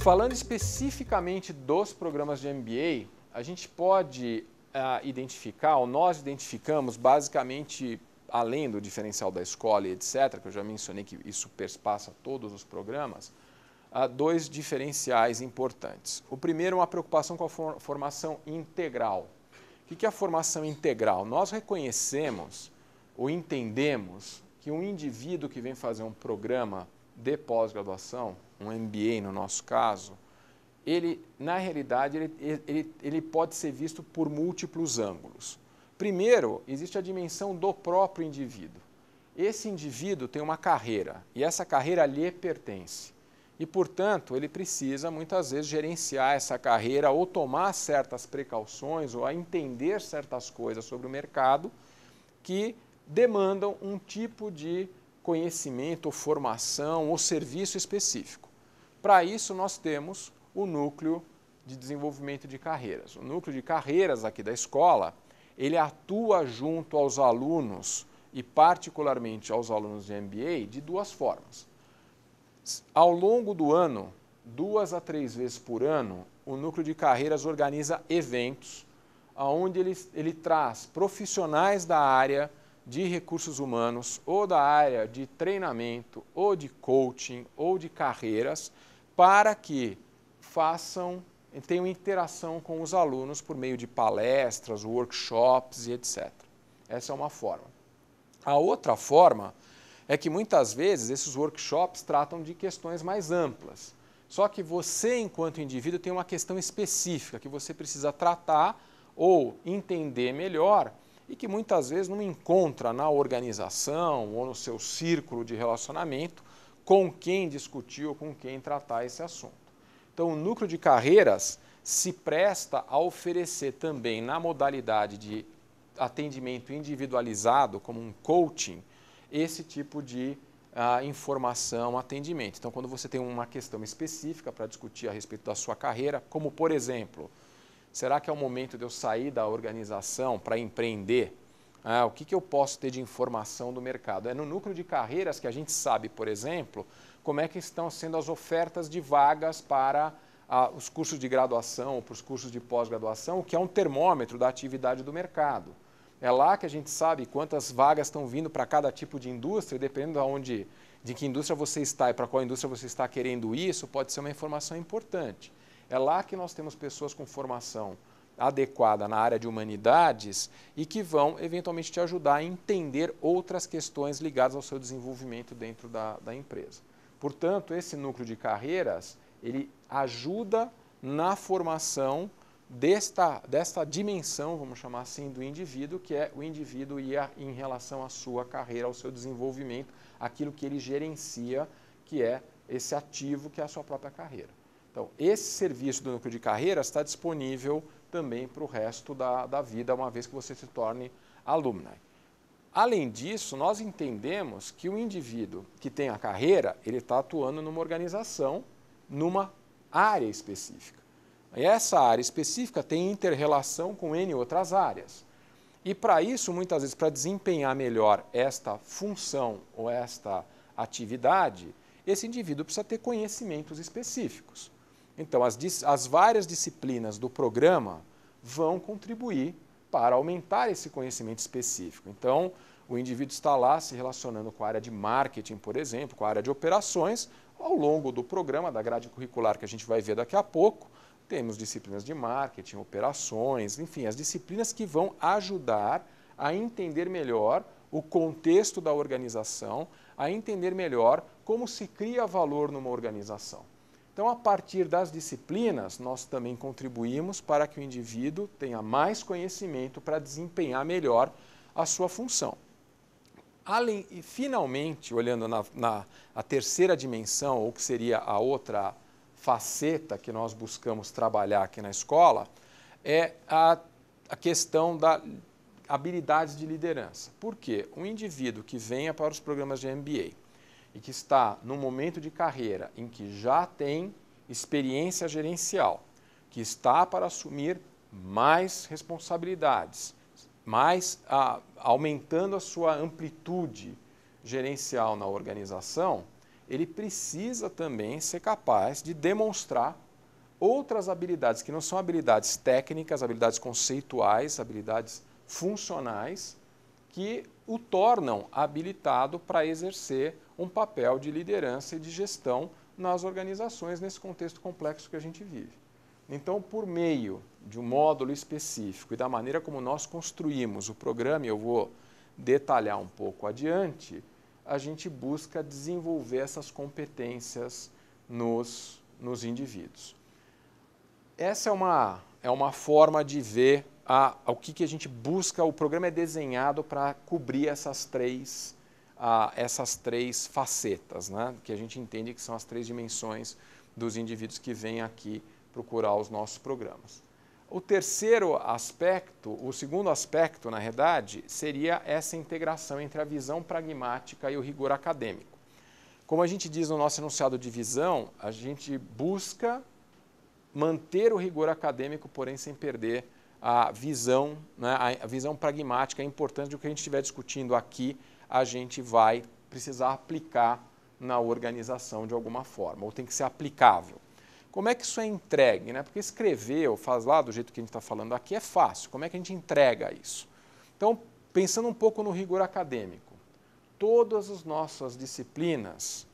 Falando especificamente dos programas de MBA, a gente pode identificar, ou nós identificamos basicamente, além do diferencial da escola e etc., que eu já mencionei que isso perpassa todos os programas, dois diferenciais importantes. O primeiro é uma preocupação com a formação integral. O que é a formação integral? Nós reconhecemos ou entendemos que um indivíduo que vem fazer um programa de pós-graduação, um MBA no nosso caso, ele, na realidade, ele pode ser visto por múltiplos ângulos. Primeiro, existe a dimensão do próprio indivíduo. Esse indivíduo tem uma carreira e essa carreira lhe pertence. E, portanto, ele precisa, muitas vezes, gerenciar essa carreira ou tomar certas precauções ou a entender certas coisas sobre o mercado que demandam um tipo de conhecimento, ou formação ou serviço específico. Para isso, nós temos o núcleo de desenvolvimento de carreiras. O núcleo de carreiras aqui da escola, ele atua junto aos alunos e particularmente aos alunos de MBA de duas formas. Ao longo do ano, 2 a 3 vezes por ano, o núcleo de carreiras organiza eventos onde ele traz profissionais da área de recursos humanos ou da área de treinamento ou de coaching ou de carreiras para que tenham interação com os alunos por meio de palestras, workshops e etc. Essa é uma forma. A outra forma é que muitas vezes esses workshops tratam de questões mais amplas. Só que você, enquanto indivíduo, tem uma questão específica que você precisa tratar ou entender melhor e que muitas vezes não encontra na organização ou no seu círculo de relacionamento com quem discutir ou com quem tratar esse assunto. Então, o núcleo de carreiras se presta a oferecer também na modalidade de atendimento individualizado, como um coaching, esse tipo de informação, atendimento. Então, quando você tem uma questão específica para discutir a respeito da sua carreira, como, por exemplo, será que é o momento de eu sair da organização para empreender? O que eu posso ter de informação do mercado? É no núcleo de carreiras que a gente sabe, por exemplo, como é que estão sendo as ofertas de vagas para os cursos de graduação ou para os cursos de pós-graduação, o que é um termômetro da atividade do mercado. É lá que a gente sabe quantas vagas estão vindo para cada tipo de indústria, dependendo de que indústria você está e para qual indústria você está querendo ir, isso pode ser uma informação importante. É lá que nós temos pessoas com formação adequada na área de humanidades e que vão eventualmente te ajudar a entender outras questões ligadas ao seu desenvolvimento dentro da empresa. Portanto, esse núcleo de carreiras, ele ajuda na formação desta dimensão, vamos chamar assim, do indivíduo, que é o indivíduo em relação à sua carreira, ao seu desenvolvimento, aquilo que ele gerencia, que é esse ativo, que é a sua própria carreira. Então, esse serviço do núcleo de carreiras está disponível também para o resto da vida, uma vez que você se torne alumni. Além disso, nós entendemos que o indivíduo que tem a carreira, ele está atuando numa organização, numa área específica. E essa área específica tem inter-relação com N outras áreas. E para isso, muitas vezes, para desempenhar melhor esta função ou esta atividade, esse indivíduo precisa ter conhecimentos específicos. Então, as várias disciplinas do programa vão contribuir para aumentar esse conhecimento específico. Então, o indivíduo está lá se relacionando com a área de marketing, por exemplo, com a área de operações. Ao longo do programa, da grade curricular que a gente vai ver daqui a pouco, temos disciplinas de marketing, operações, enfim, as disciplinas que vão ajudar a entender melhor o contexto da organização, a entender melhor como se cria valor numa organização. Então, a partir das disciplinas, nós também contribuímos para que o indivíduo tenha mais conhecimento para desempenhar melhor a sua função. E, finalmente, olhando na terceira dimensão, ou que seria a outra faceta que nós buscamos trabalhar aqui na escola, é a questão da habilidades de liderança. Por quê? Um indivíduo que venha para os programas de MBA e que está num momento de carreira em que já tem experiência gerencial, que está para assumir mais responsabilidades, aumentando a sua amplitude gerencial na organização, ele precisa também ser capaz de demonstrar outras habilidades, que não são habilidades técnicas, habilidades conceituais, habilidades funcionais, que o tornam habilitado para exercer um papel de liderança e de gestão nas organizações, nesse contexto complexo que a gente vive. Então, por meio de um módulo específico e da maneira como nós construímos o programa, e eu vou detalhar um pouco adiante, a gente busca desenvolver essas competências nos indivíduos. Essa é uma forma de ver o que a gente busca. O programa é desenhado para cobrir essas três facetas, né? Que a gente entende que são as 3 dimensões dos indivíduos que vêm aqui procurar os nossos programas. O terceiro aspecto, o segundo aspecto, na verdade, seria essa integração entre a visão pragmática e o rigor acadêmico. Como a gente diz no nosso enunciado de visão, a gente busca manter o rigor acadêmico, porém sem perder a visão, né, a visão pragmática. É importante do que a gente estiver discutindo aqui, a gente vai precisar aplicar na organização de alguma forma, ou tem que ser aplicável. Como é que isso é entregue, né? Porque escrever ou falar do jeito que a gente está falando aqui é fácil. Como é que a gente entrega isso? Então, pensando um pouco no rigor acadêmico, todas as nossas disciplinas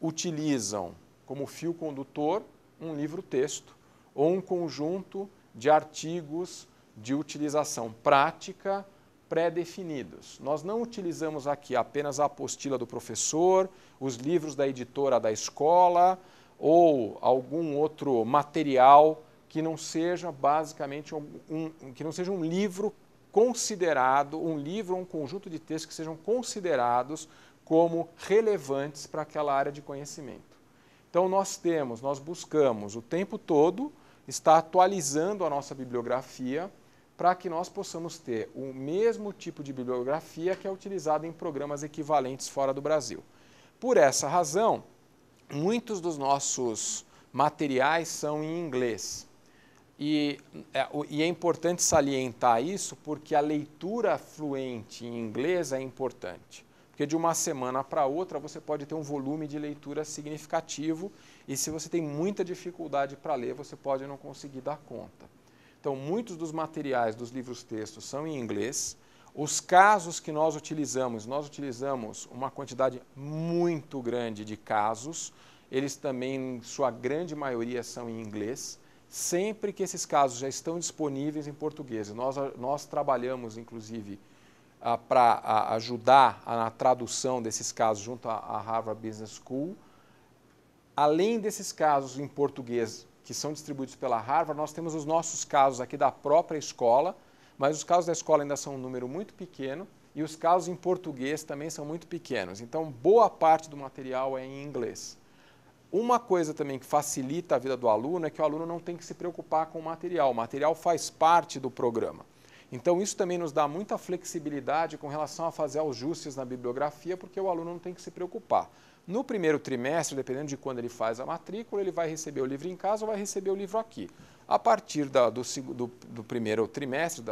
utilizam como fio condutor um livro-texto ou um conjunto de artigos de utilização prática pré-definidos. Nós não utilizamos aqui apenas a apostila do professor, os livros da editora da escola, ou algum outro material que não seja basicamente que não seja um livro considerado, um livro ou um conjunto de textos que sejam considerados como relevantes para aquela área de conhecimento. Então nós buscamos o tempo todo estar atualizando a nossa bibliografia para que nós possamos ter o mesmo tipo de bibliografia que é utilizado em programas equivalentes fora do Brasil. Por essa razão, muitos dos nossos materiais são em inglês. E é importante salientar isso porque a leitura fluente em inglês é importante. Porque de uma semana para outra você pode ter um volume de leitura significativo e se você tem muita dificuldade para ler, você pode não conseguir dar conta. Então, muitos dos materiais dos livros-textos são em inglês. Os casos que nós utilizamos uma quantidade muito grande de casos. Eles também, em sua grande maioria, são em inglês. Sempre que esses casos já estão disponíveis em português. Nós trabalhamos, inclusive, para ajudar na tradução desses casos junto à Harvard Business School. Além desses casos em português que são distribuídos pela Harvard, nós temos os nossos casos aqui da própria escola, mas os casos da escola ainda são um número muito pequeno e os casos em português também são muito pequenos. Então, boa parte do material é em inglês. Uma coisa também que facilita a vida do aluno é que o aluno não tem que se preocupar com o material faz parte do programa. Então, isso também nos dá muita flexibilidade com relação a fazer ajustes na bibliografia, porque o aluno não tem que se preocupar. No primeiro trimestre, dependendo de quando ele faz a matrícula, ele vai receber o livro em casa ou vai receber o livro aqui. A partir do primeiro trimestre,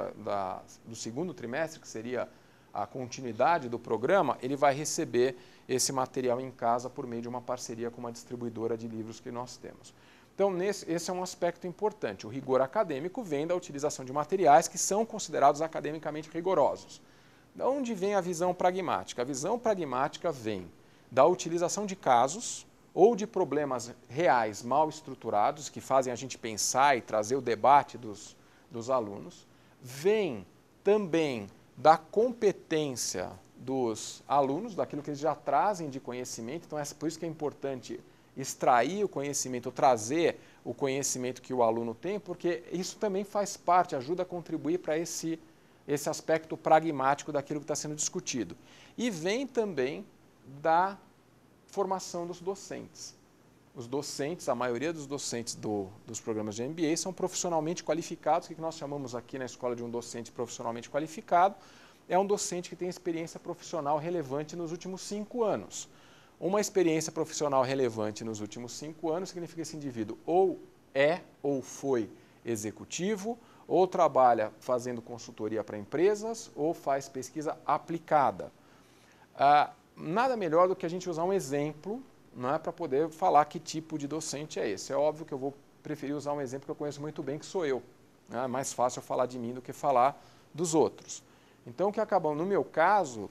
do segundo trimestre, que seria a continuidade do programa, ele vai receber esse material em casa por meio de uma parceria com uma distribuidora de livros que nós temos. Então, esse é um aspecto importante. O rigor acadêmico vem da utilização de materiais que são considerados academicamente rigorosos. De onde vem a visão pragmática? A visão pragmática vem da utilização de casos ou de problemas reais mal estruturados, que fazem a gente pensar e trazer o debate dos alunos. Vem também da competência dos alunos, daquilo que eles já trazem de conhecimento. Então, é por isso que é importante extrair o conhecimento, trazer o conhecimento que o aluno tem, porque isso também faz parte, ajuda a contribuir para esse aspecto pragmático daquilo que está sendo discutido. E vem também da formação dos docentes. Os docentes, a maioria dos docentes dos programas de MBA são profissionalmente qualificados. O que nós chamamos aqui na escola de um docente profissionalmente qualificado é um docente que tem experiência profissional relevante nos últimos 5 anos. Uma experiência profissional relevante nos últimos 5 anos significa que esse indivíduo ou foi executivo, ou trabalha fazendo consultoria para empresas, ou faz pesquisa aplicada. Nada melhor do que a gente usar um exemplo não é para poder falar que tipo de docente é esse. É óbvio que eu vou preferir usar um exemplo que eu conheço muito bem, que sou eu. É mais fácil eu falar de mim do que falar dos outros. Então, o que acabou, no meu caso,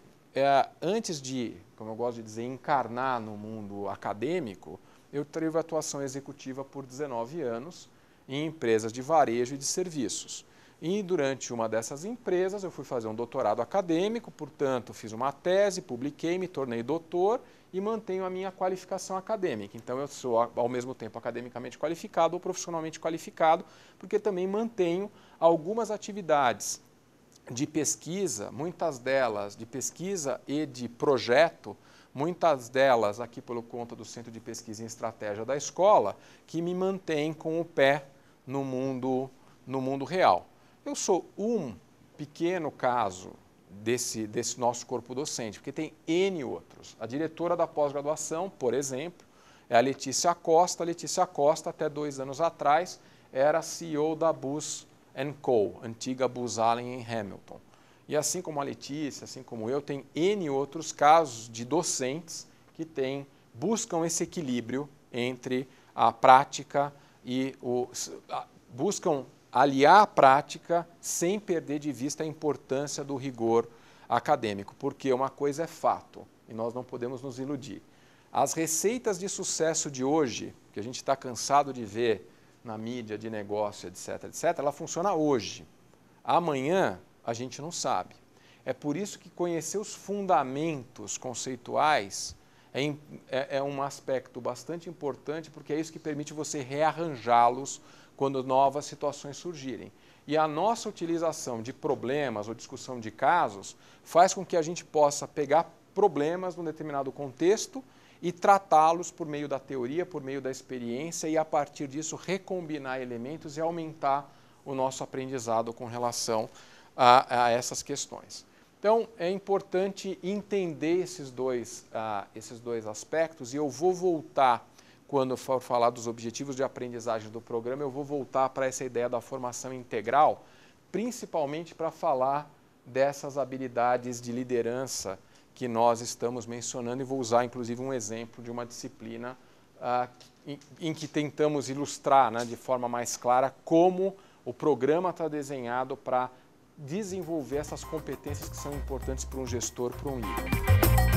antes de, como eu gosto de dizer, encarnar no mundo acadêmico, eu tive atuação executiva por 19 anos em empresas de varejo e de serviços. E durante uma dessas empresas eu fui fazer um doutorado acadêmico, portanto fiz uma tese, publiquei, me tornei doutor e mantenho a minha qualificação acadêmica. Então eu sou ao mesmo tempo academicamente qualificado ou profissionalmente qualificado, porque também mantenho algumas atividades de pesquisa, muitas delas de pesquisa e de projeto, muitas delas aqui por conta do Centro de Pesquisa em Estratégia da escola, que me mantém com o pé no mundo real. Eu sou um pequeno caso desse nosso corpo docente, porque tem N outros. A diretora da pós-graduação, por exemplo, é a Letícia Costa. A Letícia Costa, até 2 anos atrás, era CEO da Booz & Co., antiga Booz Allen em Hamilton. E assim como a Letícia, assim como eu, tem N outros casos de docentes que buscam esse equilíbrio entre a prática e buscam aliar a prática sem perder de vista a importância do rigor acadêmico, porque uma coisa é fato e nós não podemos nos iludir. As receitas de sucesso de hoje, que a gente está cansado de ver na mídia de negócio, etc., etc., ela funciona hoje. Amanhã a gente não sabe. É por isso que conhecer os fundamentos conceituais é um aspecto bastante importante, porque é isso que permite você rearranjá-los quando novas situações surgirem. E a nossa utilização de problemas ou discussão de casos faz com que a gente possa pegar problemas num determinado contexto e tratá-los por meio da teoria, por meio da experiência e, a partir disso, recombinar elementos e aumentar o nosso aprendizado com relação a essas questões. Então, é importante entender esses dois aspectos e eu vou voltar, quando for falar dos objetivos de aprendizagem do programa, eu vou voltar para essa ideia da formação integral, principalmente para falar dessas habilidades de liderança que nós estamos mencionando e vou usar, inclusive, um exemplo de uma disciplina em que tentamos ilustrar, né, de forma mais clara como o programa está desenhado para desenvolver essas competências que são importantes para um gestor, para um líder.